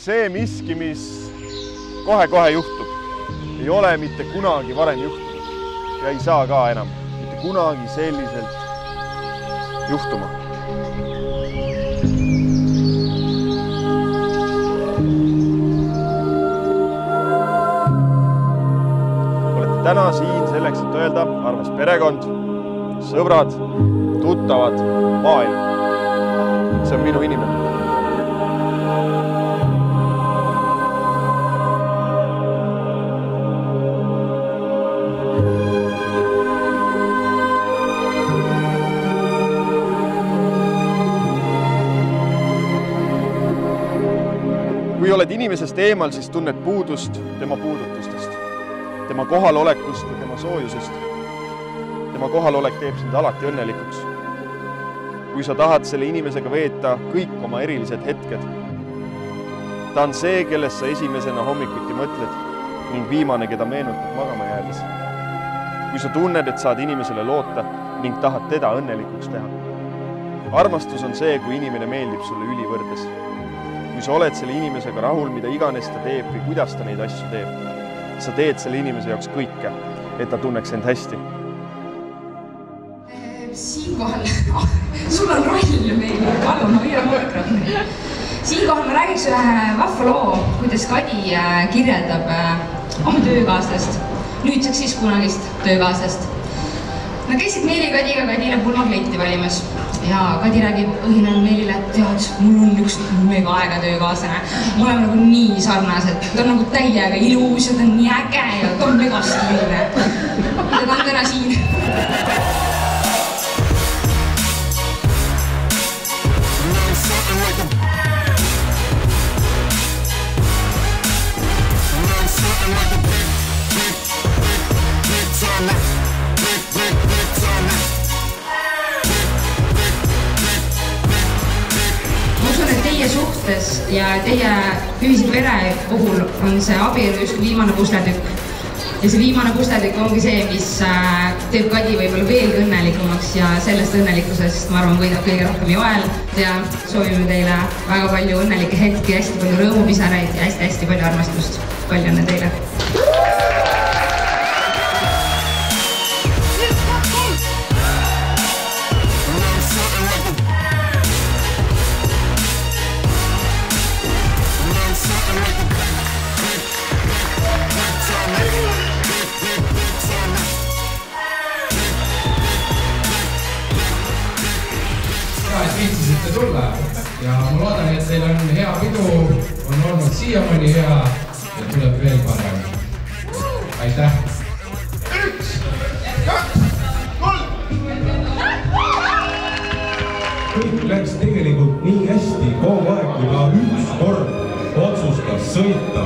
see miski, mis kohe-kohe juhtub. Ei ole mitte kunagi varem juhtunud ja ei saa ka enam mitte kunagi selliselt juhtuma. Olete täna siin selleks, et öelda armas perekond, sõbrad, tuttavad, maailm. See on minu inimene. Kui oled inimesest eemal, siis tunned puudust tema puudutustest, tema kohalolekust ja tema soojusest. Tema kohalolek teeb sind alati õnnelikuks. Kui sa tahad selle inimesega veeta kõik oma erilised hetked. Ta on see, kellest sa esimesena hommikuti mõtled ning viimane, keda meenutad magama jäädes. Kui sa tunned, et saad inimesele loota ning tahad teda õnnelikuks teha. Armastus on see, kui inimene meeldib sulle ülivõrdes. Kui sa oled selle inimesega rahul, mida iganes ta teeb või kuidas ta neid asju teeb, sa teed selle inimese jaoks kõike, et ta tunneks end hästi. Siinkohal, sul on roll meil, palun hoia mikrofoni. Siinkohal ma räägiks ühe vahva loo, kuidas Kadi kirjeldab oma töökaaslast, nüüdseks siis kunagist töökaaslast. Nad käisid Meeli Kadiga Kadile pulmakleiti valimas ja Kadi räägib õhinal Meelile, et tead, mul on üks mega aega töökaaslane. Me oleme nagu nii sarnased, ta on nagu täiega ilus ja ta on nii äge ja ta on mega stiilne. Ja ta on täna siin. Ma usun, et teie suhtes ja teie ühise pere puhul on see abielu just viimane pusletükk. Ja see viimane pusletükk ongi see, mis teeb Kadi võib-olla veelgi õnnelikumaks ja sellest õnnelikkusest, ma arvan, võidab kõige rohkem Joel. Ja soovime teile väga palju õnnelikke hetki, hästi palju rõõmupisaraid ja hästi palju armastust. Palju õnne teile! Viitsisite tulla ja ma loodan, et teil on hea pidu, on olnud siiamaani hea ja tuleb veel parem. Aitäh! 1, 2, 3! Kõik läks tegelikult nii hästi kogu aeg, kui ta üks kord otsustas sõita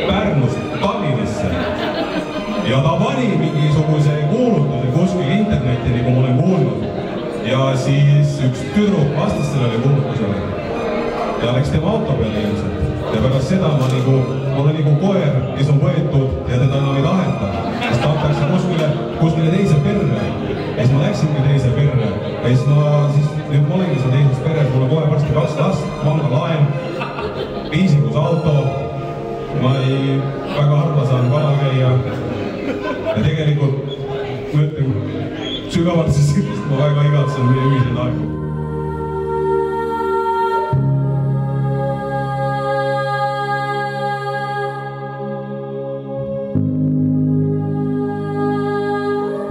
Pärnust Tallinnisse. Ja ta pani mingisuguse kuulutuse kuskil interneti, nagu ma olen kuulnud. Ja siis üks tüdruk vastas sellele kuulutusele ja läks tema auto peale ilmselt. Ja pärast seda ma olen nagu koer, kes on võetud ja teda enam ei taheta. Sest tahetakse kuskile teise perre. Ja siis ma läksingi teise perre. Ja siis nüüd ma olengi seal teises perres, mul on kohe varsti 2 last, panga laen, liisingus auto. Ma ei väga harva saan kalal käia. Ja tegelikult ma ütlen, sügavalt siis ma väga igatsen meie ühiseid aegu.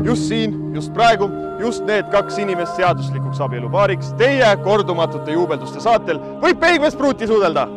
Just siin, just praegu, just need 2 inimest seaduslikuks abielupaariks teie kordumatute juubelduste saatel võib Peigmees pruuti suudelda!